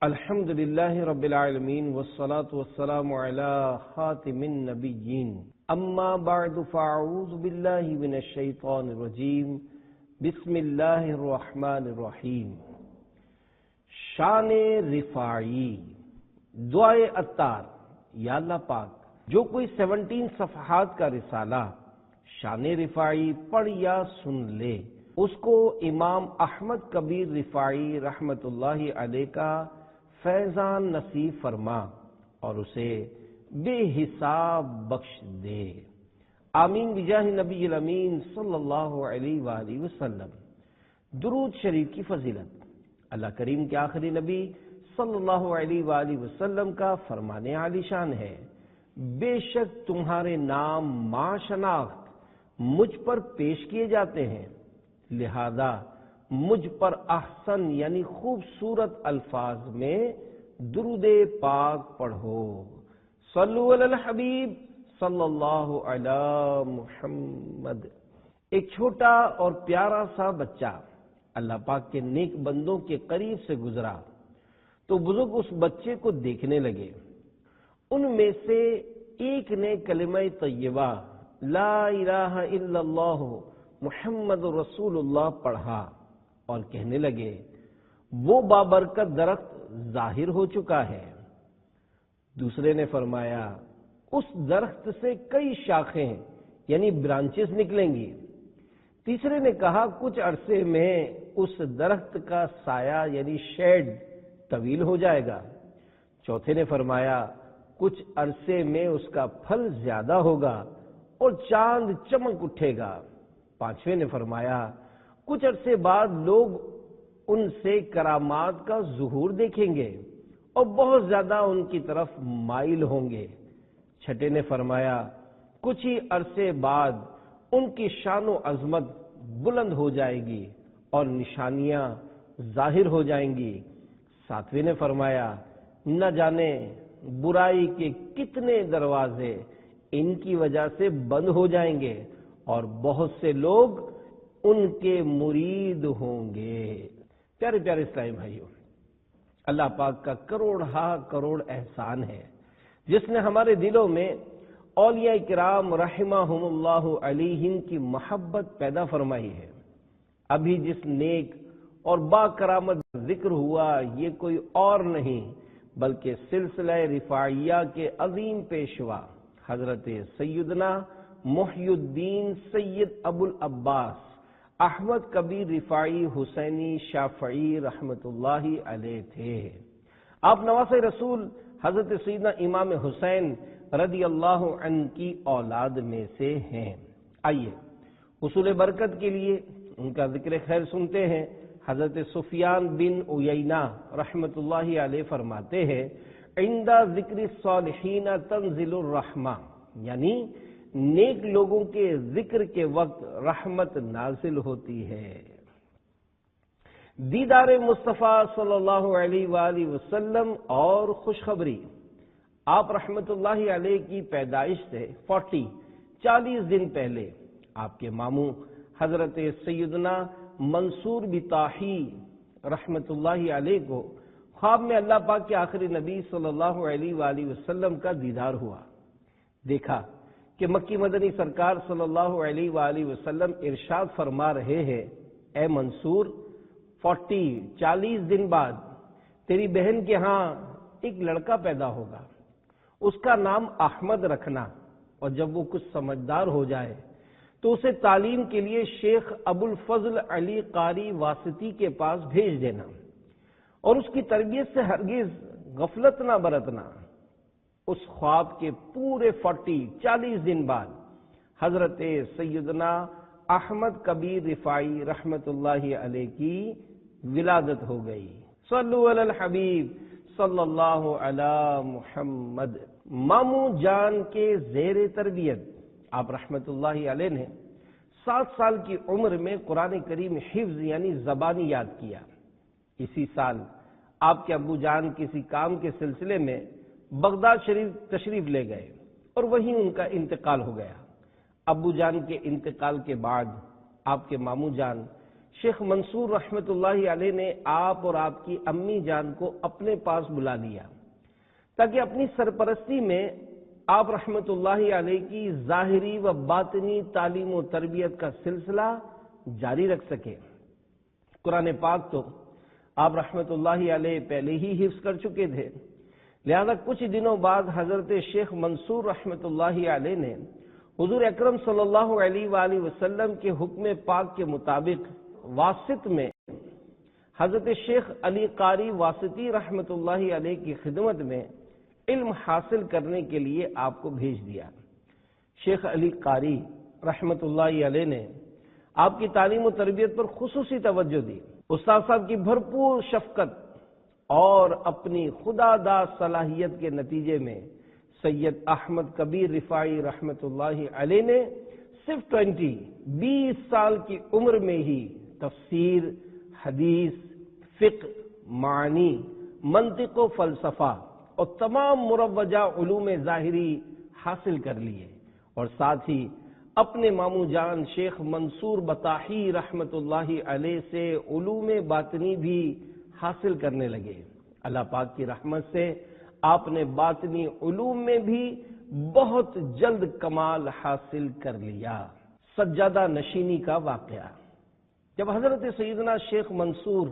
الحمد للہ رب العالمین والصلاة والسلام علی خاتم النبیین اما بعد فاعوذ باللہ من الشیطان الرجیم بسم اللہ الرحمن الرحیم۔ شان رفاعی دعائے عطار۔ یا اللہ پاک، جو کوئی 17 صفحات کا رسالہ شان رفاعی پڑھ یا سن لے، اس کو امام احمد کبیر رفاعی رحمت اللہ علیہ کا فیضان نصیب فرما اور اسے بے حساب بخش دے، آمین بجاہ نبی الامین صلی اللہ علیہ وآلہ وسلم۔ درود شریف کی فضیلت۔ اللہ کریم کے آخری نبی صلی اللہ علیہ وآلہ وسلم کا فرمان عالی شان ہے، بے شک تمہارے نام ما شناخت مجھ پر پیش کیے جاتے ہیں، لہذا مجھ پر احسن یعنی خوبصورت الفاظ میں درود پاک پڑھو۔ صلو علی الحبیب صلی اللہ علی محمد۔ ایک چھوٹا اور پیارا سا بچہ اللہ پاک کے نیک بندوں کے قریب سے گزرا تو بزرگ اس بچے کو دیکھنے لگے۔ ان میں سے ایک نے کلمہ طیبہ لا الہ الا اللہ محمد رسول اللہ پڑھا اور کہنے لگے، وہ بابرکت درخت ظاہر ہو چکا ہے۔ دوسرے نے فرمایا، اس درخت سے کئی شاخیں یعنی برانچز نکلیں گی۔ تیسرے نے کہا، کچھ عرصے میں اس درخت کا سایہ یعنی شیڈ طویل ہو جائے گا۔ چوتھے نے فرمایا، کچھ عرصے میں اس کا پھل زیادہ ہوگا اور چاند چمک اٹھے گا۔ پانچویں نے فرمایا، کچھ عرصے بعد لوگ ان سے کرامات کا ظہور دیکھیں گے اور بہت زیادہ ان کی طرف مائل ہوں گے۔ چھٹے نے فرمایا، کچھ ہی عرصے بعد ان کی شان و عظمت بلند ہو جائے گی اور نشانیاں ظاہر ہو جائیں گی۔ ساتویں نے فرمایا، نہ جانے برائی کے کتنے دروازے ان کی وجہ سے بند ہو جائیں گے اور بہت سے لوگ ان کے مرید ہوں گے۔ پیارے پیارے اسلامی بھائیوں، اللہ پاک کا کروڑ احسان ہے جس نے ہمارے دلوں میں اولیاء کرام رحمہم اللہ علیہم کی محبت پیدا فرمائی ہے۔ ابھی جس نیک اور با کرامت ذکر ہوا، یہ کوئی اور نہیں بلکہ سلسلہ رفاعیہ کے عظیم پیشوا حضرت سیدنا محی الدین سید ابو العباس احمد کبیر رفاعی حسینی شافعی رحمت اللہ علیہ تھے۔ آپ نواسہ رسول حضرت سیدنا امام حسین رضی اللہ عنہ کی اولاد میں سے ہیں۔ آئیے حصول برکت کے لیے ان کا ذکر خیر سنتے ہیں۔ حضرت سفیان بن عیینہ رحمت اللہ علیہ فرماتے ہیں، عند ذکر الصالحین تنزل الرحمہ، یعنی نیک لوگوں کے ذکر کے وقت رحمت نازل ہوتی ہے۔ دیدار مصطفیٰ صلی اللہ علیہ وآلہ وسلم اور خوشخبری۔ آپ رحمت اللہ علیہ کی پیدائش سے 40 دن پہلے آپ کے ماموں حضرت سیدنا منصور بطاحی رحمت اللہ علیہ کو خواب میں اللہ پاک کے آخری نبی صلی اللہ علیہ وآلہ وسلم کا دیدار ہوا۔ دیکھا کہ مکی مدنی سرکار صلی اللہ علیہ وآلہ وسلم ارشاد فرما رہے ہیں، اے منصور، 40 دن بعد تیری بہن کے ہاں ایک لڑکا پیدا ہوگا، اس کا نام احمد رکھنا، اور جب وہ کچھ سمجھدار ہو جائے تو اسے تعلیم کے لیے شیخ ابو الفضل علی قاری واسطی کے پاس بھیج دینا اور اس کی تربیت سے ہرگز غفلت نہ برتنا۔ اس خواب کے پورے 40 دن بعد حضرت سیدنا احمد کبیر رفاعی رحمت اللہ علیہ کی ولادت ہو گئی۔ صلو علی الحبیب صلی اللہ علی محمد۔ ماموں جان کے زیر تربیت آپ رحمت اللہ علیہ نے 7 سال کی عمر میں قرآن کریم حفظ یعنی زبانی یاد کیا۔ اسی سال آپ کے ابو جان کسی کام کے سلسلے میں بغداد شریف تشریف لے گئے اور وہیں ان کا انتقال ہو گیا۔ ابو جان کے انتقال کے بعد آپ کے ماموں جان شیخ منصور رحمت اللہ علیہ نے آپ اور آپ کی امی جان کو اپنے پاس بلا لیا تاکہ اپنی سرپرستی میں آپ رحمت اللہ علیہ کی ظاہری و باطنی تعلیم و تربیت کا سلسلہ جاری رکھ سکے۔ قرآن پاک تو آپ رحمت اللہ علیہ پہلے ہی حفظ کر چکے تھے، لہذا کچھ دنوں بعد حضرت شیخ منصور رحمت اللہ علیہ نے حضور اکرم صلی اللہ علیہ وآلہ وسلم کے حکم پاک کے مطابق واسط میں حضرت شیخ علی قاری واسطی رحمت اللہ علیہ کی خدمت میں علم حاصل کرنے کے لیے آپ کو بھیج دیا۔ شیخ علی قاری رحمت اللہ علیہ نے آپ کی تعلیم و تربیت پر خصوصی توجہ دی۔ استاد صاحب کی بھرپور شفقت اور اپنی خدا داد صلاحیت کے نتیجے میں سید احمد کبیر رفاعی رحمت اللہ علیہ نے صرف 20 سال کی عمر میں ہی تفسیر، حدیث، فقہ، معانی، منطق و فلسفہ اور تمام مروجہ علوم ظاہری حاصل کر لیے، اور ساتھ ہی اپنے ماموں جان شیخ منصور بطاحی رحمت اللہ علیہ سے علوم باطنی بھی حاصل کرنے لگے۔ اللہ پاک کی رحمت سے آپ نے باطنی علوم میں بھی بہت جلد کمال حاصل کر لیا۔ سجادہ نشینی کا واقعہ، جب حضرت سیدنا شیخ منصور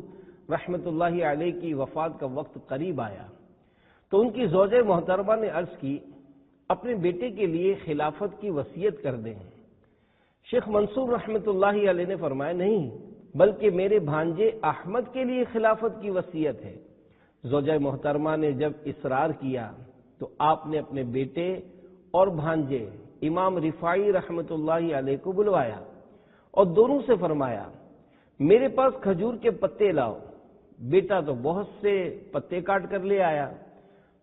رحمت اللہ علیہ کی وفات کا وقت قریب آیا تو ان کی زوجہ محترمہ نے عرض کی اپنے بیٹے کے لیے خلافت کی وصیت کر دیں۔ شیخ منصور رحمت اللہ علیہ نے فرمایا نہیں، بلکہ میرے بھانجے احمد کے لیے خلافت کی وصیت ہے۔ زوجہ محترمہ نے جب اصرار کیا تو آپ نے اپنے بیٹے اور بھانجے امام رفاعی رحمت اللہ علیہ کو بلوایا اور دونوں سے فرمایا میرے پاس کھجور کے پتے لاؤ۔ بیٹا تو بہت سے پتے کاٹ کر لے آیا،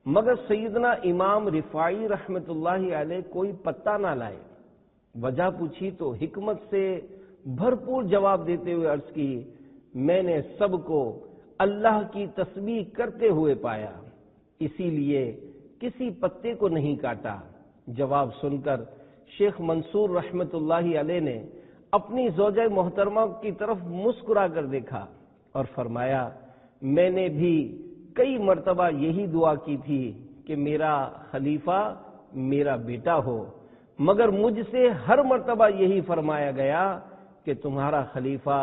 مگر سیدنا امام رفاعی رحمت اللہ علیہ کوئی پتا نہ لائے۔ وجہ پوچھی تو حکمت سے بھرپور جواب دیتے ہوئے عرض کی میں نے سب کو اللہ کی تسبیح کرتے ہوئے پایا، اسی لیے کسی پتے کو نہیں کاٹا۔ جواب سن کر شیخ منصور رحمت اللہ علیہ نے اپنی زوجہ محترمہ کی طرف مسکرا کر دیکھا اور فرمایا میں نے بھی کئی مرتبہ یہی دعا کی تھی کہ میرا خلیفہ میرا بیٹا ہو، مگر مجھ سے ہر مرتبہ یہی فرمایا گیا کہ تمہارا خلیفہ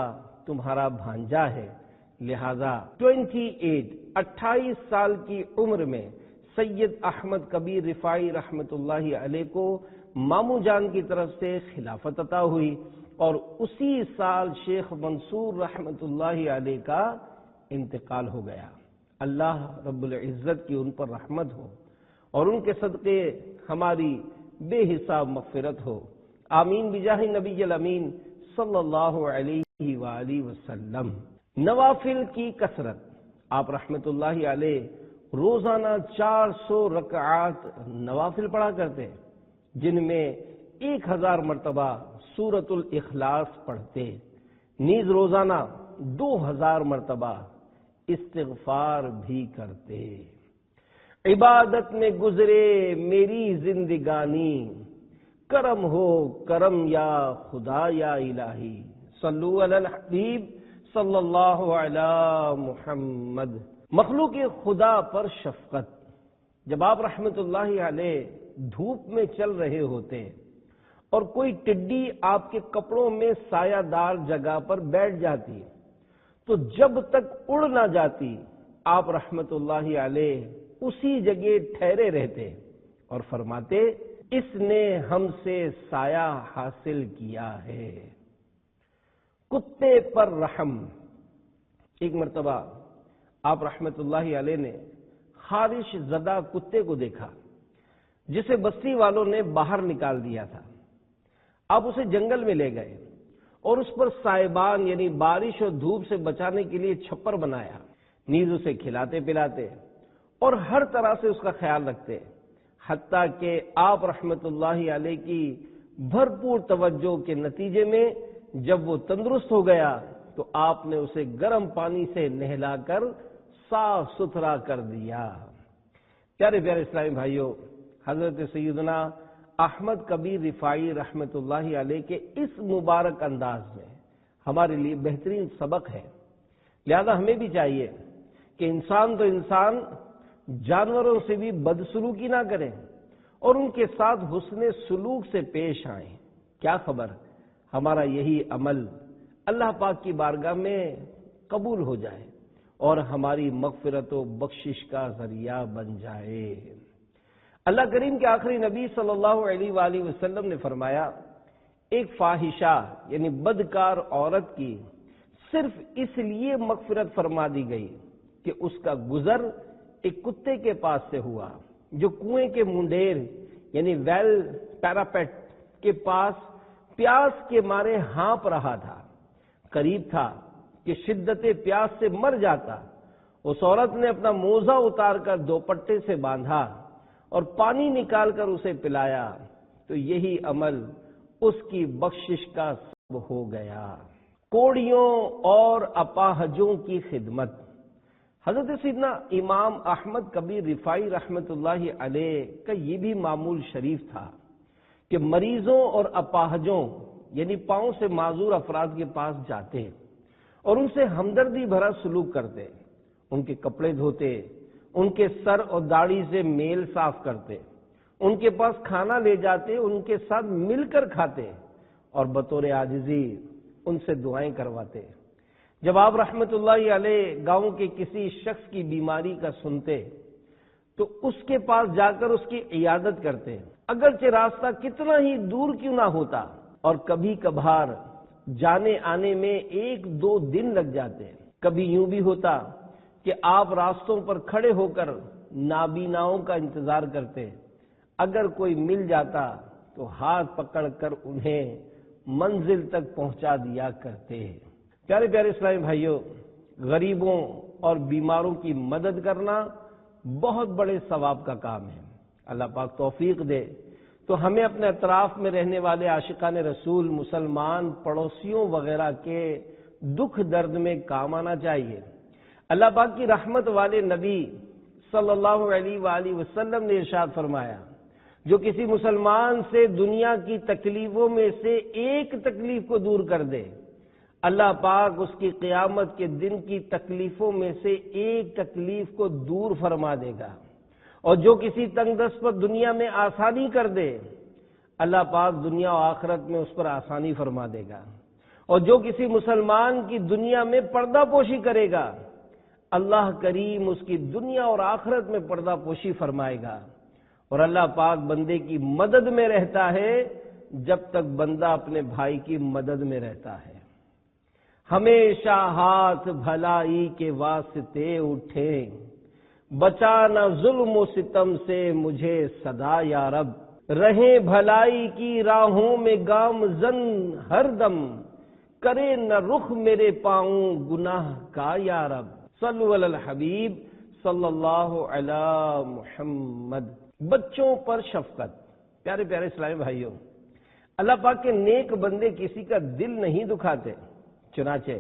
تمہارا بھانجا ہے۔ لہذا 28 سال کی عمر میں سید احمد کبیر رفاعی رحمت اللہ علیہ کو ماموں جان کی طرف سے خلافت عطا ہوئی، اور اسی سال شیخ منصور رحمت اللہ علیہ کا انتقال ہو گیا۔ اللہ رب العزت کی ان پر رحمت ہو اور ان کے صدقے ہماری بے حساب مغفرت ہو، آمین بجاہ نبی الامین صلی اللہ علیہ وآلہ وسلم۔ نوافل کی کثرت، آپ رحمت اللہ علیہ روزانہ 400 رکعات نوافل پڑھا کرتے، جن میں 1000 مرتبہ سورۃ الاخلاص پڑھتے، نیز روزانہ 2000 مرتبہ استغفار بھی کرتے۔ عبادت میں گزرے میری زندگانی، کرم ہو کرم یا خدا یا الہی، صلو علی الحبیب صلی اللہ علی محمد۔ مخلوق خدا پر شفقت، جب آپ رحمت اللہ علیہ دھوپ میں چل رہے ہوتے اور کوئی ٹڈی آپ کے کپڑوں میں سایہ دار جگہ پر بیٹھ جاتی تو جب تک اڑ نہ جاتی آپ رحمت اللہ علیہ اسی جگہ ٹھہرے رہتے اور فرماتے اس نے ہم سے سایہ حاصل کیا ہے۔ کتے پر رحم، ایک مرتبہ آپ رحمت اللہ علیہ نے خارش زدہ کتے کو دیکھا جسے بستی والوں نے باہر نکال دیا تھا۔ آپ اسے جنگل میں لے گئے اور اس پر سائبان یعنی بارش اور دھوپ سے بچانے کے لیے چھپر بنایا، نیز اسے کھلاتے پلاتے اور ہر طرح سے اس کا خیال رکھتے، حتیٰ کہ آپ رحمت اللہ علیہ کی بھرپور توجہ کے نتیجے میں جب وہ تندرست ہو گیا تو آپ نے اسے گرم پانی سے نہلا کر صاف ستھرا کر دیا۔ پیارے پیارے اسلامی بھائیوں، حضرت سیدنا احمد کبیر رفاعی رحمت اللہ علیہ کے اس مبارک انداز میں ہمارے لیے بہترین سبق ہے۔ لہذا ہمیں بھی چاہیے کہ انسان تو انسان جانوروں سے بھی بدسلوکی نہ کریں اور ان کے ساتھ حسن سلوک سے پیش آئیں۔ کیا خبر ہمارا یہی عمل اللہ پاک کی بارگاہ میں قبول ہو جائے اور ہماری مغفرت و بخشش کا ذریعہ بن جائے۔ اللہ کریم کے آخری نبی صلی اللہ علیہ وآلہ وسلم نے فرمایا، ایک فاحشہ یعنی بدکار عورت کی صرف اس لیے مغفرت فرما دی گئی کہ اس کا گزر ایک کتے کے پاس سے ہوا جو کنویں کے منڈیر یعنی ویل پیراپیٹ کے پاس پیاس کے مارے ہانپ رہا تھا، قریب تھا کہ شدت پیاس سے مر جاتا۔ اس عورت نے اپنا موزہ اتار کر دوپٹے سے باندھا اور پانی نکال کر اسے پلایا تو یہی عمل اس کی بخشش کا سبب ہو گیا۔ کوڑیوں اور اپاہجوں کی خدمت۔ حضرت سیدنا امام احمد کبیر رفاعی رحمۃ اللہ علیہ کا یہ بھی معمول شریف تھا کہ مریضوں اور اپاہجوں یعنی پاؤں سے معذور افراد کے پاس جاتے اور ان سے ہمدردی بھرا سلوک کرتے، ان کے کپڑے دھوتے، ان کے سر اور داڑھی سے میل صاف کرتے، ان کے پاس کھانا لے جاتے، ان کے ساتھ مل کر کھاتے اور بطور عاجزی ان سے دعائیں کرواتے۔ جب آپ رحمت اللہ علیہ گاؤں کے کسی شخص کی بیماری کا سنتے تو اس کے پاس جا کر اس کی عیادت کرتے، اگرچہ راستہ کتنا ہی دور کیوں نہ ہوتا، اور کبھی کبھار جانے آنے میں 1-2 دن لگ جاتے۔ کبھی یوں بھی ہوتا کہ آپ راستوں پر کھڑے ہو کر نابیناؤں کا انتظار کرتے، اگر کوئی مل جاتا تو ہاتھ پکڑ کر انہیں منزل تک پہنچا دیا کرتے۔ پیارے پیارے اسلامی بھائیوں، غریبوں اور بیماروں کی مدد کرنا بہت بڑے ثواب کا کام ہے۔ اللہ پاک توفیق دے تو ہمیں اپنے اطراف میں رہنے والے عاشقان رسول، مسلمان پڑوسیوں وغیرہ کے دکھ درد میں کام آنا چاہیے۔ اللہ پاک کی رحمت والے نبی صلی اللہ علیہ وآلہ وسلم نے ارشاد فرمایا، جو کسی مسلمان سے دنیا کی تکلیفوں میں سے ایک تکلیف کو دور کر دے، اللہ پاک اس کی قیامت کے دن کی تکلیفوں میں سے ایک تکلیف کو دور فرما دے گا، اور جو کسی تنگ دست پر دنیا میں آسانی کر دے، اللہ پاک دنیا و آخرت میں اس پر آسانی فرما دے گا، اور جو کسی مسلمان کی دنیا میں پردہ پوشی کرے گا، اللہ کریم اس کی دنیا اور آخرت میں پردہ پوشی فرمائے گا۔ اور اللہ پاک بندے کی مدد میں رہتا ہے جب تک بندہ اپنے بھائی کی مدد میں رہتا ہے۔ ہمیشہ ہاتھ بھلائی کے واسطے اٹھے، بچانا ظلم و ستم سے مجھے صدا یا رب، رہیں بھلائی کی راہوں میں گامزن ہر دم، کرے نہ رخ میرے پاؤں گناہ کا یا رب۔ صلو علی الحبیب صلی اللہ علی محمد۔ بچوں پر شفقت۔ پیارے پیارے اسلامی بھائیوں، اللہ پاک کے نیک بندے کسی کا دل نہیں دکھاتے، چنانچہ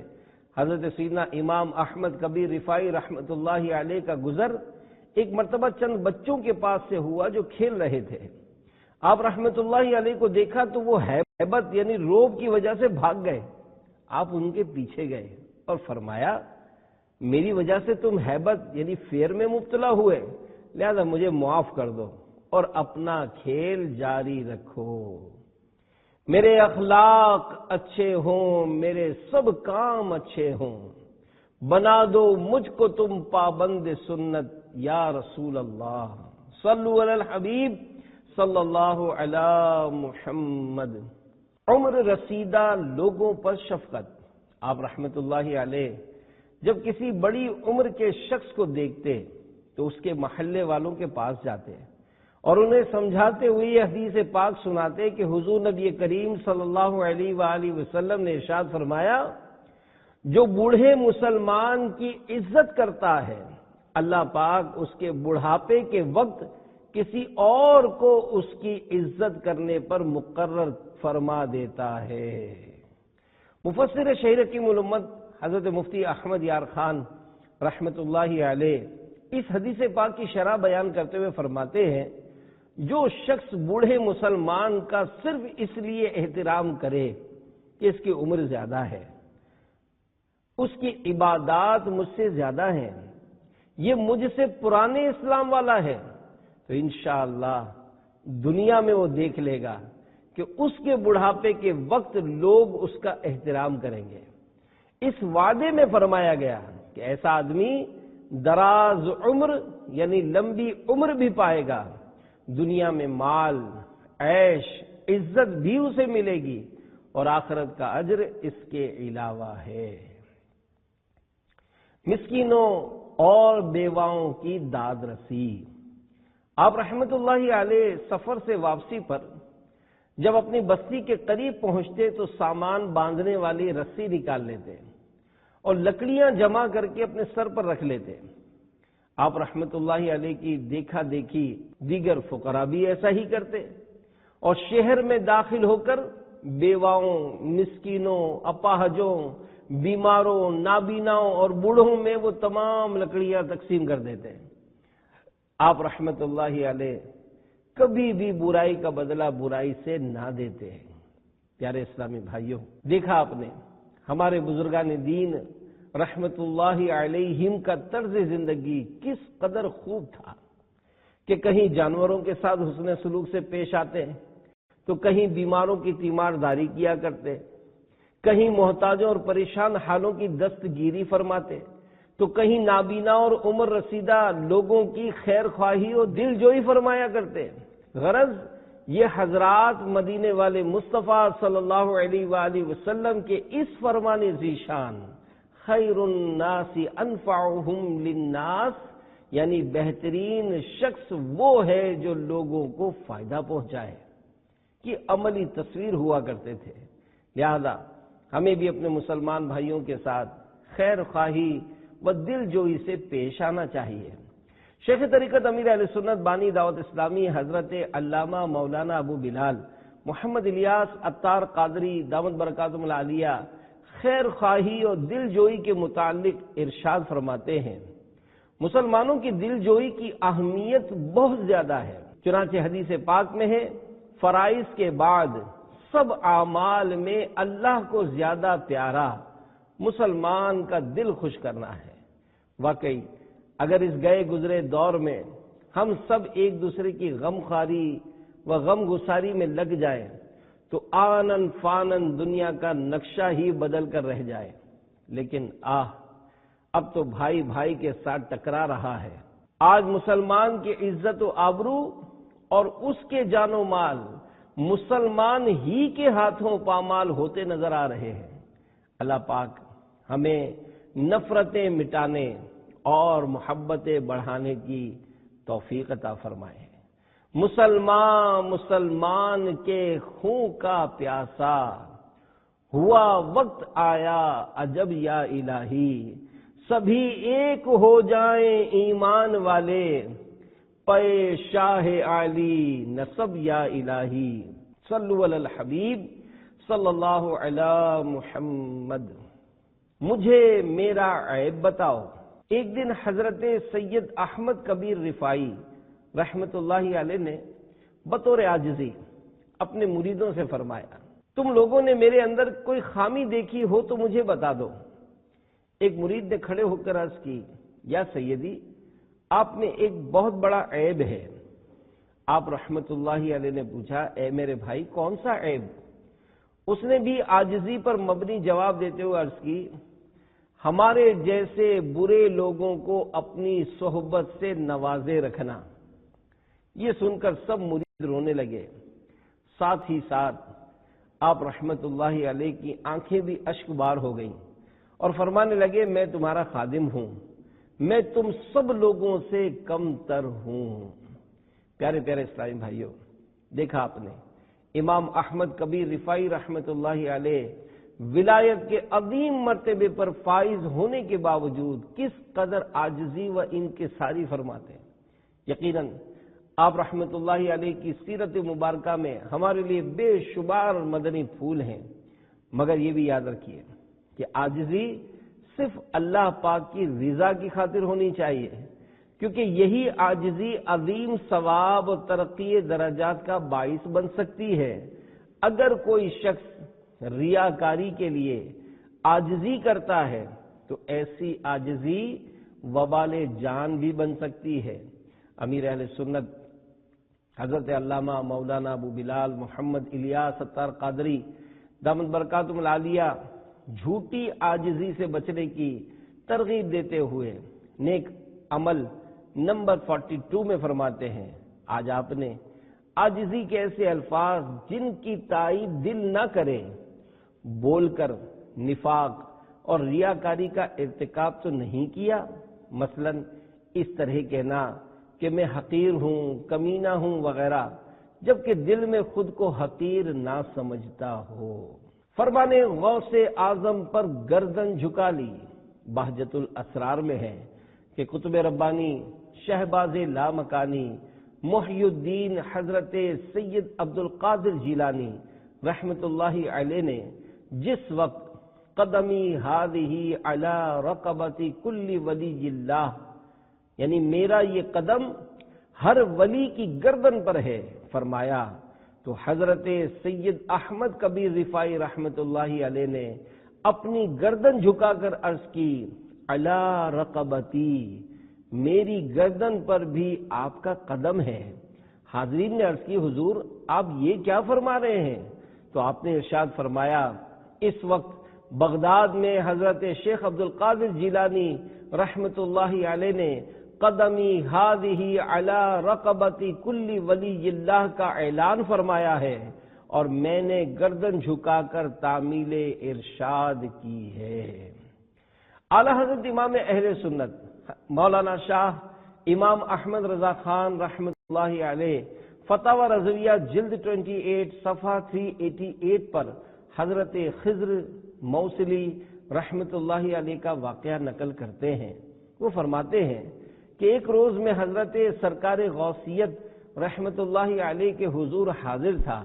حضرت سیدنا امام احمد کبیر رفاعی رحمۃ اللہ علیہ کا گزر ایک مرتبہ چند بچوں کے پاس سے ہوا جو کھیل رہے تھے۔ آپ رحمۃ اللہ علیہ کو دیکھا تو وہ ہیبت یعنی روب کی وجہ سے بھاگ گئے۔ آپ ان کے پیچھے گئے اور فرمایا، میری وجہ سے تم ہیبت یعنی فیر میں مبتلا ہوئے، لہذا مجھے معاف کر دو اور اپنا کھیل جاری رکھو۔ میرے اخلاق اچھے ہوں، میرے سب کام اچھے ہوں، بنا دو مجھ کو تم پابند سنت یا رسول اللہ۔ صلو علی الحبیب صلی اللہ علی محمد۔ عمر رسیدہ لوگوں پر شفقت۔ آپ رحمت اللہ علیہ جب کسی بڑی عمر کے شخص کو دیکھتے تو اس کے محلے والوں کے پاس جاتے اور انہیں سمجھاتے ہوئے یہ حدیث پاک سناتے کہ حضور نبی کریم صلی اللہ علیہ وآلہ وسلم نے ارشاد فرمایا، جو بوڑھے مسلمان کی عزت کرتا ہے، اللہ پاک اس کے بڑھاپے کے وقت کسی اور کو اس کی عزت کرنے پر مقرر فرما دیتا ہے۔ مفسر شہیر حکیم الامت حضرت مفتی احمد یار خان رحمت اللہ علیہ اس حدیث پاک کی شرح بیان کرتے ہوئے فرماتے ہیں، جو شخص بوڑھے مسلمان کا صرف اس لیے احترام کرے کہ اس کی عمر زیادہ ہے اس کی عبادات مجھ سے زیادہ ہیں، یہ مجھ سے پرانے اسلام والا ہے، تو انشاءاللہ دنیا میں وہ دیکھ لے گا کہ اس کے بڑھاپے کے وقت لوگ اس کا احترام کریں گے۔ اس وعدے میں فرمایا گیا کہ ایسا آدمی دراز عمر یعنی لمبی عمر بھی پائے گا، دنیا میں مال، عیش، عزت بھی اسے ملے گی، اور آخرت کا اجر اس کے علاوہ ہے۔ مسکینوں اور بیواؤں کی داد رسی۔ آپ رحمت اللہ علیہ سفر سے واپسی پر جب اپنی بستی کے قریب پہنچتے تو سامان باندھنے والی رسی نکال لیتے اور لکڑیاں جمع کر کے اپنے سر پر رکھ لیتے۔ آپ رحمت اللہ علیہ کی دیکھا دیکھی دیگر فقراء بھی ایسا ہی کرتے، اور شہر میں داخل ہو کر بیواؤں، مسکینوں، اپاہجوں، بیماروں، نابیناؤں اور بوڑھوں میں وہ تمام لکڑیاں تقسیم کر دیتے۔ آپ رحمت اللہ علیہ کبھی بھی برائی کا بدلہ برائی سے نہ دیتے ہیں۔ پیارے اسلامی بھائیوں، دیکھا آپ نے ہمارے بزرگان دین رحمت اللہ علیہم کا طرز زندگی کس قدر خوب تھا کہ کہیں جانوروں کے ساتھ حسن سلوک سے پیش آتے ہیں تو کہیں بیماروں کی تیمارداری کیا کرتے، کہیں محتاجوں اور پریشان حالوں کی دستگیری فرماتے، تو کہیں نابینا اور عمر رسیدہ لوگوں کی خیر خواہی اور دل جوئی فرمایا کرتے۔ غرض یہ حضرات مدینے والے مصطفیٰ صلی اللہ علیہ وآلہ وسلم کے اس فرمان ذیشان خیر الناس انفعهم للناس، یعنی بہترین شخص وہ ہے جو لوگوں کو فائدہ پہنچائے، کی عملی تصویر ہوا کرتے تھے۔ لہذا ہمیں بھی اپنے مسلمان بھائیوں کے ساتھ خیر خواہی و دل جوئی سے پیش آنا چاہیے۔ شیخ طریقت امیر اہل سنت بانی دعوت اسلامی حضرت علامہ مولانا ابو بلال محمد الیاس عطار قادری دامت برکاتہم العالیہ خیر خواہی اور دل جوئی کے متعلق ارشاد فرماتے ہیں، مسلمانوں کی دل جوئی کی اہمیت بہت زیادہ ہے۔ چنانچہ حدیث پاک میں ہے، فرائض کے بعد سب اعمال میں اللہ کو زیادہ پیارا مسلمان کا دل خوش کرنا ہے۔ واقعی اگر اس گئے گزرے دور میں ہم سب ایک دوسرے کی غم خواری و غم گساری میں لگ جائیں تو آنن فانن دنیا کا نقشہ ہی بدل کر رہ جائے، لیکن اب تو بھائی بھائی کے ساتھ ٹکرا رہا ہے۔ آج مسلمان کی عزت و آبرو اور اس کے جان و مال مسلمان ہی کے ہاتھوں پامال ہوتے نظر آ رہے ہیں۔ اللہ پاک ہمیں نفرتیں مٹانے اور محبتیں بڑھانے کی توفیق عطا فرمائے۔ مسلمان کے خون کا پیاسا ہوا وقت آیا عجب یا الہی، سبھی ایک ہو جائیں ایمان والے، پے شاہ علی نصب یا الہی، صلو علی الحبیب صلی اللہ علی محمد۔ مجھے میرا عیب بتاؤ۔ ایک دن حضرت سید احمد کبیر رفاعی رحمت اللہ علیہ نے بطور عاجزی اپنے مریدوں سے فرمایا، تم لوگوں نے میرے اندر کوئی خامی دیکھی ہو تو مجھے بتا دو۔ ایک مرید نے کھڑے ہو کر عرض کی، یا سیدی، آپ میں ایک بہت بڑا عیب ہے۔ آپ رحمت اللہ علیہ نے پوچھا، اے میرے بھائی کون سا عیب؟ اس نے بھی عاجزی پر مبنی جواب دیتے ہوئے عرض کی، ہمارے جیسے برے لوگوں کو اپنی صحبت سے نوازے رکھنا۔ یہ سن کر سب مرید رونے لگے، ساتھ ہی ساتھ آپ رحمت اللہ علیہ کی آنکھیں بھی اشک بار ہو گئیں اور فرمانے لگے، میں تمہارا خادم ہوں، میں تم سب لوگوں سے کم تر ہوں۔ پیارے پیارے اسلامی بھائیوں، دیکھا آپ نے امام احمد کبیر رفاعی رحمت اللہ علیہ ولایت کے عظیم مرتبے پر فائز ہونے کے باوجود کس قدر عاجزی و انکساری فرماتے ہیں۔ یقیناً آپ رحمت اللہ علیہ کی سیرت مبارکہ میں ہمارے لیے بے شمار مدنی پھول ہیں، مگر یہ بھی یاد رکھیے کہ عاجزی صرف اللہ پاک کی رضا کی خاطر ہونی چاہیے، کیونکہ یہی عاجزی عظیم ثواب اور ترقی درجات کا باعث بن سکتی ہے۔ اگر کوئی شخص ریاکاری کے لیے عاجزی کرتا ہے تو ایسی عاجزی وبال جان بھی بن سکتی ہے۔ امیر اہل سنت حضرت علامہ مولانا ابو بلال محمد الیاس ستار قادری دامت برکاتہم العالیہ جھوٹی عاجزی سے بچنے کی ترغیب دیتے ہوئے نیک عمل نمبر 42 میں فرماتے ہیں، آج آپ نے عاجزی کے ایسے الفاظ جن کی تائید دل نہ کرے بول کر نفاق اور ریاکاری کا ارتکاب تو نہیں کیا؟ مثلا اس طرح کہنا کہ میں حقیر ہوں، کمینہ ہوں وغیرہ، جبکہ دل میں خود کو حقیر نہ سمجھتا ہو۔ فرمان غوث اعظم پر گردن جھکا لی بہجت الاسرار میں ہے کہ قطب ربانی شہباز لامکانی محی الدین حضرت سید عبد القادر جیلانی رحمت اللہ علیہ نے جس وقت قدمی ہذہ علی رقبۃ کل ولی اللہ، یعنی میرا یہ قدم ہر ولی کی گردن پر ہے، فرمایا تو حضرت سید احمد کبیر رفاعی رحمت اللہ علیہ نے اپنی گردن جھکا کر عرض کی، علی رقبتی، میری گردن پر بھی آپ کا قدم ہے۔ حاضرین نے عرض کی، حضور آپ یہ کیا فرما رہے ہیں؟ تو آپ نے ارشاد فرمایا، اس وقت بغداد میں حضرت شیخ عبد القادر جیلانی رحمت اللہ علیہ نے قدمی ہذہ علی رقبۃ کل ولی اللہ کا اعلان فرمایا ہے اور میں نے گردن جھکا کر تعمیل ارشاد کی ہے۔ اعلی حضرت امام اہل سنت مولانا شاہ امام احمد رضا خان رحمت اللہ علیہ فتاوی رضویہ جلد 28 صفحہ 388 پر حضرت خضر موصلی رحمت اللہ علیہ کا واقعہ نقل کرتے ہیں۔ وہ فرماتے ہیں کہ ایک روز میں حضرت سرکار غوثیت رحمت اللہ علیہ کے حضور حاضر تھا۔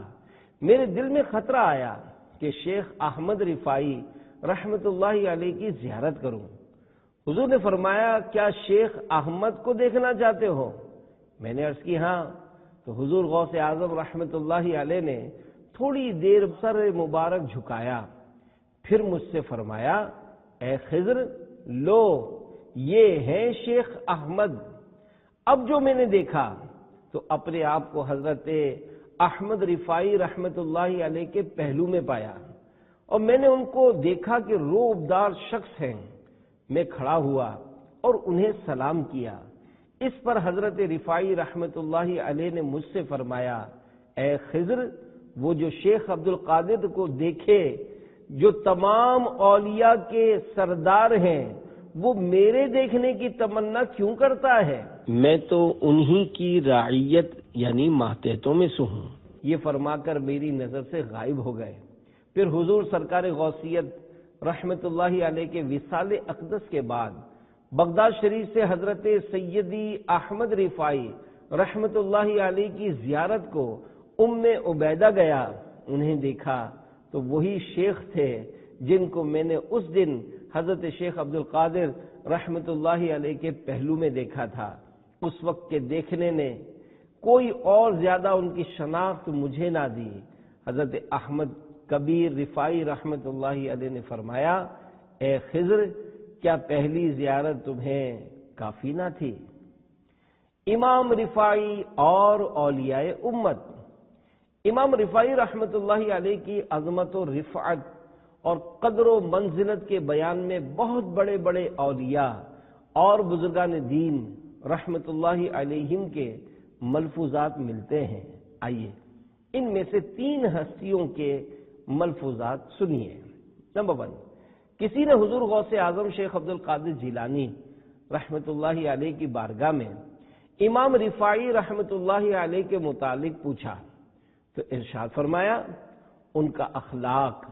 میرے دل میں خطرہ آیا کہ شیخ احمد رفاعی رحمت اللہ علیہ کی زیارت کروں۔ حضور نے فرمایا، کیا شیخ احمد کو دیکھنا چاہتے ہو؟ میں نے عرض کی ہاں۔ تو حضور غوث اعظم رحمت اللہ علیہ نے تھوڑی دیر سر مبارک جھکایا، پھر مجھ سے فرمایا، اے خضر، لو یہ ہے شیخ احمد۔ اب جو میں نے دیکھا تو اپنے آپ کو حضرت احمد رفاعی رحمت اللہ علیہ کے پہلو میں پایا اور میں نے ان کو دیکھا کہ روبدار شخص ہیں۔ میں کھڑا ہوا اور انہیں سلام کیا۔ اس پر حضرت رفاعی رحمت اللہ علیہ نے مجھ سے فرمایا، اے خضر، وہ جو شیخ عبد القادر کو دیکھے جو تمام اولیاء کے سردار ہیں، وہ میرے دیکھنے کی تمنا کیوں کرتا ہے؟ میں تو انہی کی رعیت یعنی ماتحتوں میں سے ہوں۔ یہ فرما کر میری نظر سے غائب ہو گئے۔ پھر حضور سرکار غوثیت رحمت اللہ علیہ کے وصال اقدس کے بعد بغداد شریف سے حضرت سیدی احمد رفاعی رحمت اللہ علیہ کی زیارت کو ام عبیدہ گیا۔ انہیں دیکھا تو وہی شیخ تھے جن کو میں نے اس دن حضرت شیخ عبد القادر رحمت اللہ علیہ کے پہلو میں دیکھا تھا۔ اس وقت کے دیکھنے نے کوئی اور زیادہ ان کی شناخت مجھے نہ دی۔ حضرت احمد کبیر رفاعی رحمت اللہ علیہ نے فرمایا، اے خضر، کیا پہلی زیارت تمہیں کافی نہ تھی؟ امام رفاعی اور اولیاء امت۔ امام رفاعی رحمت اللہ علیہ کی عظمت و رفعت اور قدر و منزلت کے بیان میں بہت بڑے بڑے اولیاء اور بزرگان دین رحمت اللہ علیہم کے ملفوظات ملتے ہیں۔ آئیے ان میں سے 3 ہستیوں کے ملفوظات سنیے۔ نمبر 1، کسی نے حضور غوث اعظم شیخ عبد القادر جیلانی رحمت اللہ علیہ کی بارگاہ میں امام رفاعی رحمت اللہ علیہ کے متعلق پوچھا تو ارشاد فرمایا، ان کا اخلاق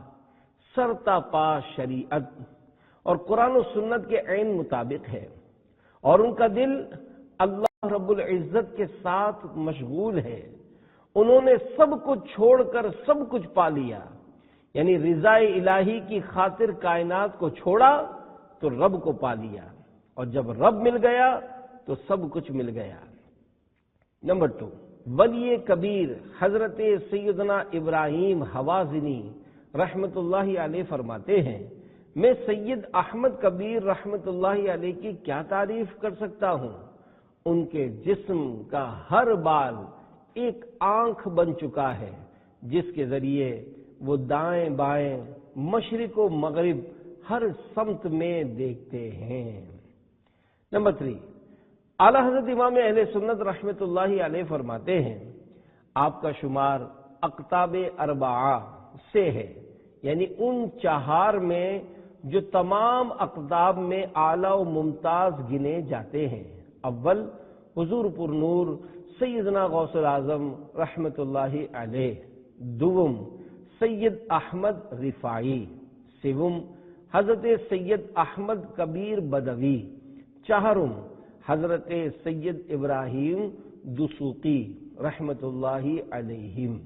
سرتا پا شریعت اور قرآن و سنت کے عین مطابق ہے اور ان کا دل اللہ رب العزت کے ساتھ مشغول ہے۔ انہوں نے سب کچھ چھوڑ کر سب کچھ پا لیا، یعنی رضا الہی کی خاطر کائنات کو چھوڑا تو رب کو پا لیا، اور جب رب مل گیا تو سب کچھ مل گیا۔ نمبر 2، ولی کبیر حضرت سیدنا ابراہیم حوازنی رحمت اللہ علیہ فرماتے ہیں، میں سید احمد کبیر رحمت اللہ علیہ کی کیا تعریف کر سکتا ہوں؟ ان کے جسم کا ہر بال ایک آنکھ بن چکا ہے جس کے ذریعے وہ دائیں بائیں مشرق و مغرب ہر سمت میں دیکھتے ہیں۔ نمبر 3، اعلی حضرت امام اہل سنت رحمت اللہ علیہ فرماتے ہیں آپ کا شمار اقطاب اربعہ سے ہے، یعنی ان 4 میں جو تمام اقطاب میں اعلی و ممتاز گنے جاتے ہیں۔ اول حضور پر نور سیدنا غوث العظم رحمت اللہ علیہ، دوم سید احمد رفاعی، سوم حضرت سید احمد کبیر بدوی، چہارم حضرت سید ابراہیم دسوقی رحمت اللہ علیہم۔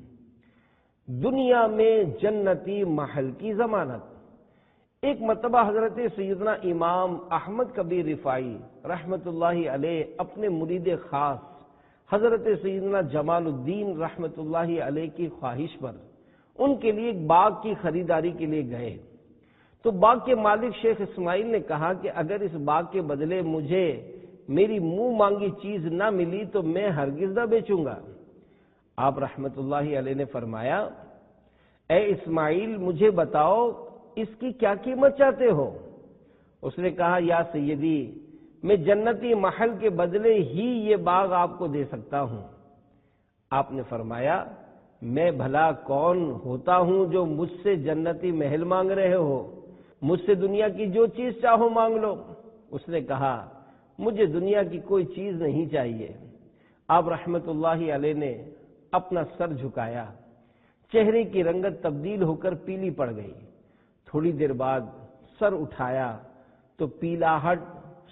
دنیا میں جنتی محل کی ضمانت۔ ایک مرتبہ حضرت سیدنا امام احمد کبیر رفاعی رحمت اللہ علیہ اپنے مرید خاص حضرت سیدنا جمال الدین رحمت اللہ علیہ کی خواہش پر ان کے لیے ایک باغ کی خریداری کے لیے گئے، تو باغ کے مالک شیخ اسماعیل نے کہا کہ اگر اس باغ کے بدلے مجھے میری منہ مانگی چیز نہ ملی تو میں ہرگز نہ بیچوں گا۔ آپ رحمت اللہ علیہ نے فرمایا، اے اسماعیل مجھے بتاؤ اس کی کیا قیمت چاہتے ہو؟ اس نے کہا، یا سیدی میں جنتی محل کے بدلے ہی یہ باغ آپ کو دے سکتا ہوں۔ آپ نے فرمایا، میں بھلا کون ہوتا ہوں جو مجھ سے جنتی محل مانگ رہے ہو؟ مجھ سے دنیا کی جو چیز چاہو مانگ لو۔ اس نے کہا، مجھے دنیا کی کوئی چیز نہیں چاہیے۔ آپ رحمت اللہ علیہ نے اپنا سر جھکایا، چہرے کی رنگت تبدیل ہو کر پیلی پڑ گئی۔ تھوڑی دیر بعد سر اٹھایا تو پیلاہٹ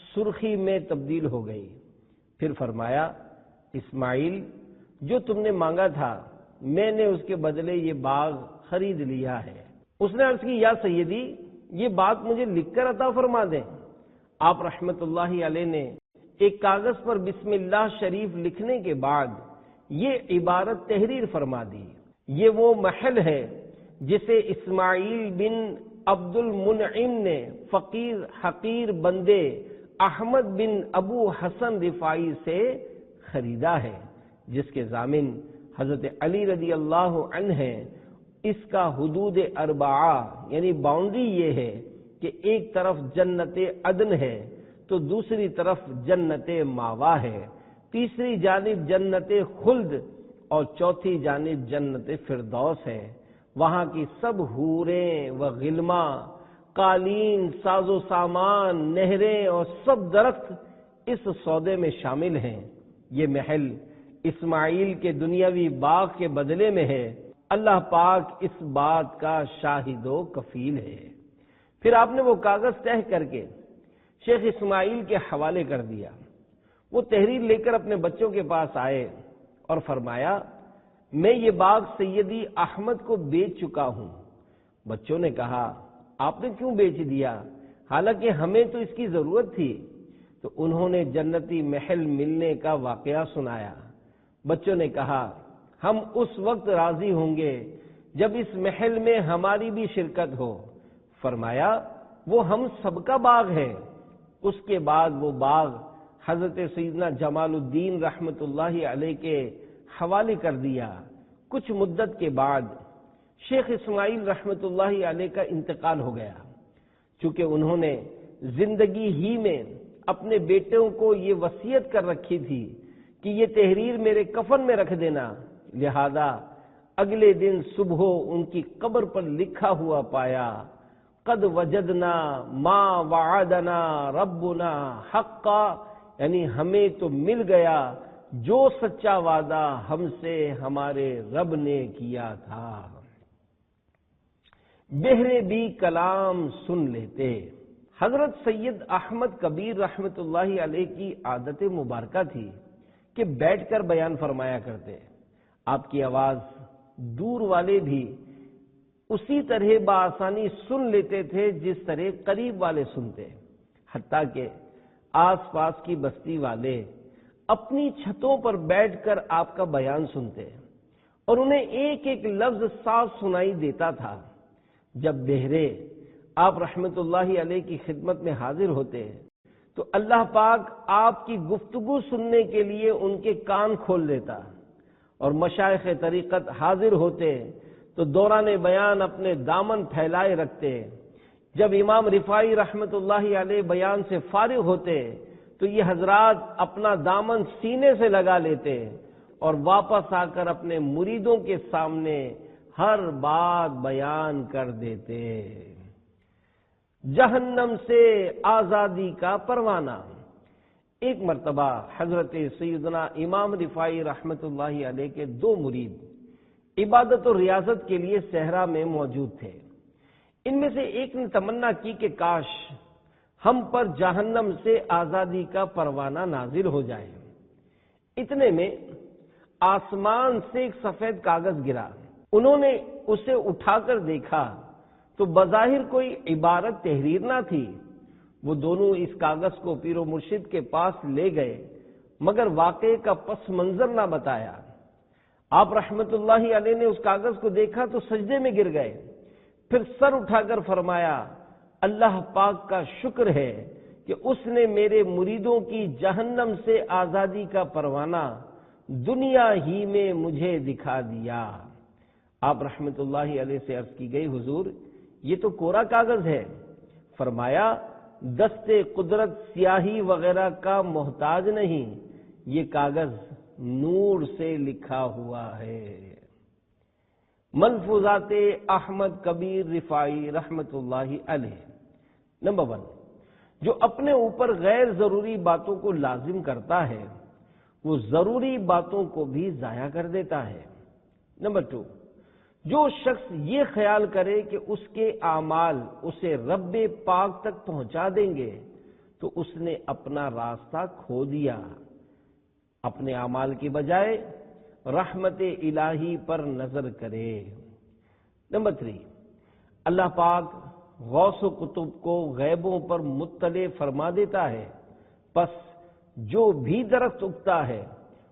سرخی میں تبدیل ہو گئی۔ پھر فرمایا، اسماعیل جو تم نے مانگا تھا میں نے اس کے بدلے یہ باغ خرید لیا ہے۔ اس نے عرض کی، یا سیدی یہ بات مجھے لکھ کر عطا فرما دیں۔ آپ رحمت اللہ علیہ نے ایک کاغذ پر بسم اللہ شریف لکھنے کے بعد یہ عبارت تحریر فرما دی، یہ وہ محل ہے جسے اسماعیل بن عبد المنعم نے فقیر حقیر بندے احمد بن ابو حسن رفاعی سے خریدا ہے، جس کے ضامن حضرت علی رضی اللہ عنہ ہیں۔ اس کا حدود اربعہ یعنی باؤنڈری یہ ہے کہ ایک طرف جنت عدن ہے تو دوسری طرف جنت ماوا ہے، تیسری جانب جنت خلد اور چوتھی جانب جنت فردوس ہے۔ وہاں کی سب حوریں و غلماں، قالین، ساز و سامان، نہریں اور سب درخت اس سودے میں شامل ہیں۔ یہ محل اسماعیل کے دنیاوی باغ کے بدلے میں ہے۔ اللہ پاک اس بات کا شاہد و کفیل ہے۔ پھر آپ نے وہ کاغذ تہہ کر کے شیخ اسماعیل کے حوالے کر دیا۔ وہ تحریر لے کر اپنے بچوں کے پاس آئے اور فرمایا، میں یہ باغ سیدی احمد کو بیچ چکا ہوں۔ بچوں نے کہا، آپ نے کیوں بیچ دیا؟ حالانکہ ہمیں تو اس کی ضرورت تھی۔ تو انہوں نے جنتی محل ملنے کا واقعہ سنایا۔ بچوں نے کہا، ہم اس وقت راضی ہوں گے جب اس محل میں ہماری بھی شرکت ہو۔ فرمایا، وہ ہم سب کا باغ ہے۔ اس کے بعد وہ باغ حضرت سیدنا جمال الدین رحمت اللہ علیہ کے حوالے کر دیا۔ کچھ مدت کے بعد شیخ اسماعیل رحمت اللہ علیہ کا انتقال ہو گیا۔ چونکہ انہوں نے زندگی ہی میں اپنے بیٹوں کو یہ وصیت کر رکھی تھی کہ یہ تحریر میرے کفن میں رکھ دینا، لہذا اگلے دن صبح ان کی قبر پر لکھا ہوا پایا، قد وجدنا ما وعدنا ربنا حقا، یعنی ہمیں تو مل گیا جو سچا وعدہ ہم سے ہمارے رب نے کیا تھا۔ بہرے بھی کلام سن لیتے۔ حضرت سید احمد کبیر رحمت اللہ علیہ کی عادت مبارکہ تھی کہ بیٹھ کر بیان فرمایا کرتے۔ آپ کی آواز دور والے بھی اسی طرح بآسانی سن لیتے تھے جس طرح قریب والے سنتے، حتیٰ کہ آس پاس کی بستی والے اپنی چھتوں پر بیٹھ کر آپ کا بیان سنتے اور انہیں ایک ایک لفظ صاف سنائی دیتا تھا۔ جب بہرے آپ رحمت اللہ علیہ کی خدمت میں حاضر ہوتے ہیں تو اللہ پاک آپ کی گفتگو سننے کے لیے ان کے کان کھول دیتا، اور مشائخ طریقت حاضر ہوتے تو دوران بیان اپنے دامن پھیلائے رکھتے۔ جب امام رفاعی رحمت اللہ علیہ بیان سے فارغ ہوتے تو یہ حضرات اپنا دامن سینے سے لگا لیتے اور واپس آ کر اپنے مریدوں کے سامنے ہر بات بیان کر دیتے۔ جہنم سے آزادی کا پروانہ۔ ایک مرتبہ حضرت سیدنا امام رفاعی رحمت اللہ علیہ کے دو مرید عبادت و ریاضت کے لیے صحرا میں موجود تھے۔ ان میں سے ایک نے تمنا کی کہ کاش ہم پر جہنم سے آزادی کا پروانہ نازل ہو جائے۔ اتنے میں آسمان سے ایک سفید کاغذ گرا۔ انہوں نے اسے اٹھا کر دیکھا تو بظاہر کوئی عبارت تحریر نہ تھی۔ وہ دونوں اس کاغذ کو پیر و مرشد کے پاس لے گئے مگر واقعے کا پس منظر نہ بتایا۔ آپ رحمت اللہ علیہ نے اس کاغذ کو دیکھا تو سجدے میں گر گئے، پھر سر اٹھا کر فرمایا، اللہ پاک کا شکر ہے کہ اس نے میرے مریدوں کی جہنم سے آزادی کا پروانہ دنیا ہی میں مجھے دکھا دیا۔ آپ رحمت اللہ علیہ سے عرض کی گئی، حضور یہ تو کورا کاغذ ہے۔ فرمایا، دست قدرت سیاہی وغیرہ کا محتاج نہیں، یہ کاغذ نور سے لکھا ہوا ہے۔ ملفوظات احمد کبیر رفاعی رحمت اللہ علیہ۔ نمبر 1، جو اپنے اوپر غیر ضروری باتوں کو لازم کرتا ہے وہ ضروری باتوں کو بھی ضائع کر دیتا ہے۔ نمبر 2، جو شخص یہ خیال کرے کہ اس کے اعمال اسے رب پاک تک پہنچا دیں گے تو اس نے اپنا راستہ کھو دیا۔ اپنے اعمال کی بجائے رحمت الہی پر نظر کرے۔ نمبر 3، اللہ پاک غوث و قطب کو غیبوں پر مطلع فرما دیتا ہے، پس جو بھی درخت اگتا ہے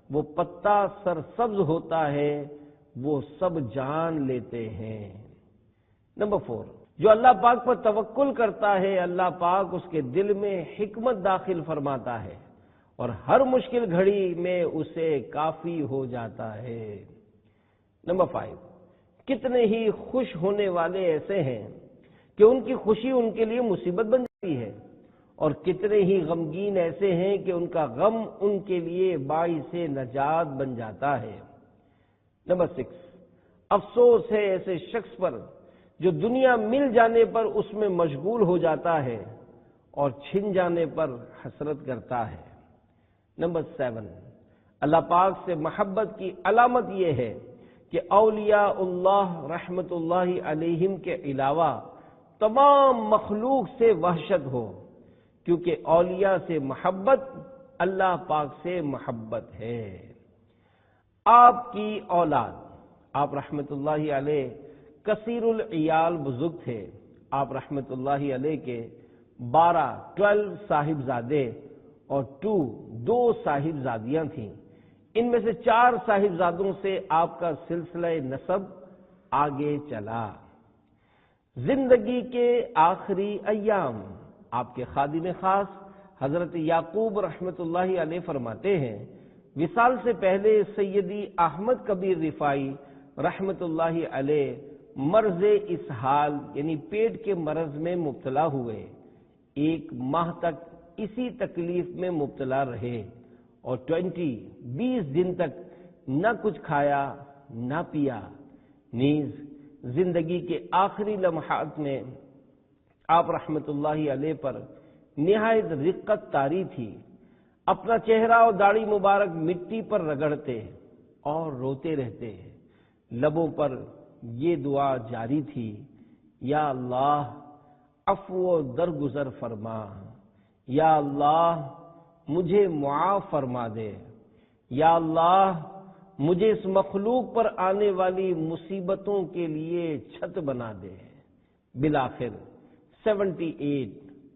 وہ پتا سرسبز ہوتا ہے، وہ سب جان لیتے ہیں۔ نمبر 4، جو اللہ پاک پر توکل کرتا ہے اللہ پاک اس کے دل میں حکمت داخل فرماتا ہے اور ہر مشکل گھڑی میں اسے کافی ہو جاتا ہے۔ نمبر 5، کتنے ہی خوش ہونے والے ایسے ہیں کہ ان کی خوشی ان کے لیے مصیبت بن جاتی ہے، اور کتنے ہی غمگین ایسے ہیں کہ ان کا غم ان کے لیے باعث نجات بن جاتا ہے۔ نمبر 6، افسوس ہے ایسے شخص پر جو دنیا مل جانے پر اس میں مشغول ہو جاتا ہے اور چھن جانے پر حسرت کرتا ہے۔ نمبر 7، اللہ پاک سے محبت کی علامت یہ ہے کہ اولیاء اللہ رحمت اللہ علیہم کے علاوہ تمام مخلوق سے وحشت ہو، کیونکہ اولیاء سے محبت اللہ پاک سے محبت ہے۔ آپ کی اولاد، آپ رحمت اللہ علیہ کثیر العیال بزرگ تھے۔ آپ رحمت اللہ علیہ کے 12 صاحبزادے اور 2 صاحبزادیاں تھیں۔ ان میں سے 4 صاحبزادوں سے آپ کا سلسلہ نسب آگے چلا۔ زندگی کے آخری ایام، آپ کے خادم خاص حضرت یعقوب رحمت اللہ علیہ فرماتے ہیں، وصال سے پہلے سیدی احمد کبیر رفاعی رحمت اللہ علیہ مرض اسہال یعنی پیٹ کے مرض میں مبتلا ہوئے۔ 1 ماہ تک اسی تکلیف میں مبتلا رہے اور 20 دن تک نہ کچھ کھایا نہ پیا۔ نیز زندگی کے آخری لمحات میں آپ رحمت اللہ علیہ پر نہایت رقت طاری تھی۔ اپنا چہرہ اور داڑھی مبارک مٹی پر رگڑتے اور روتے رہتے، لبوں پر یہ دعا جاری تھی، یا اللہ عفو و درگزر فرما، یا اللہ مجھے معاف فرما دے، یا اللہ مجھے اس مخلوق پر آنے والی مصیبتوں کے لیے چھت بنا دے۔ بالآخر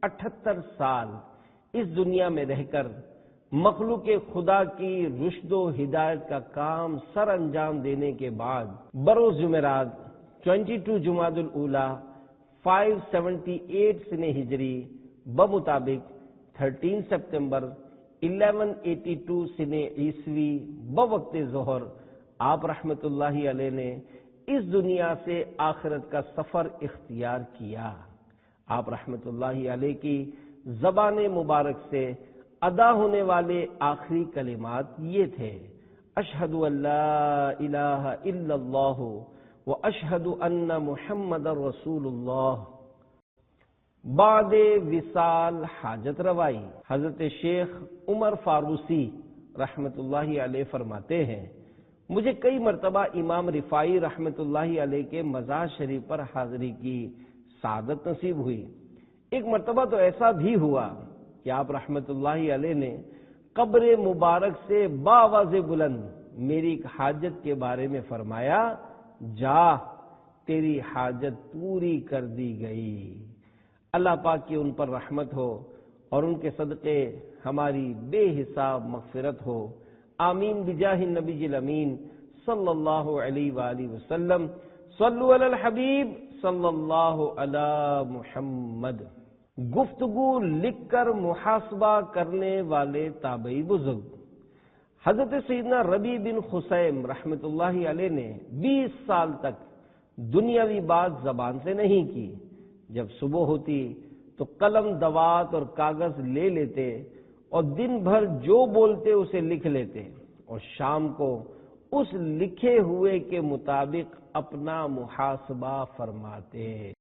78 سال اس دنیا میں رہ کر مخلوق خدا کی رشد و ہدایت کا کام سر انجام دینے کے بعد بروز جمعرات 22 جمادی الاولیٰ 578 سن ہجری بمطابق 13 سپتمبر 1182 سن عیسوی بوقت ظہر آپ رحمت اللہ علیہ نے اس دنیا سے آخرت کا سفر اختیار کیا۔ آپ رحمت اللہ علیہ کی زبان مبارک سے ادا ہونے والے آخری کلمات یہ تھے: اشہد ان لا الہ الا اللہ واشہد ان محمد رسول اللہ۔ بعد وصال حاجت روائی حضرت شیخ عمر فاروسی رحمت اللہ علیہ فرماتے ہیں، مجھے کئی مرتبہ امام رفاعی رحمت اللہ علیہ کے مزار شریف پر حاضری کی سعادت نصیب ہوئی۔ ایک مرتبہ تو ایسا بھی ہوا کہ آپ رحمت اللہ علیہ نے قبر مبارک سے باآواز بلند میری ایک حاجت کے بارے میں فرمایا، جا تیری حاجت پوری کر دی گئی۔ اللہ پاک کی ان پر رحمت ہو اور ان کے صدقے ہماری بے حساب مغفرت ہو، آمین بجاہ النبی الامین صلی اللہ علیہ وآلہ وسلم۔ صلو علی الحبیب صلی اللہ علی محمد۔ گفتگو لکھ کر محاسبہ کرنے والے تابعی بزرگ حضرت سیدنا ربیع بن خثیم رحمت اللہ علیہ نے 20 سال تک دنیاوی بات زبان سے نہیں کی۔ جب صبح ہوتی تو قلم دوات اور کاغذ لے لیتے اور دن بھر جو بولتے اسے لکھ لیتے، اور شام کو اس لکھے ہوئے کے مطابق اپنا محاسبہ فرماتے۔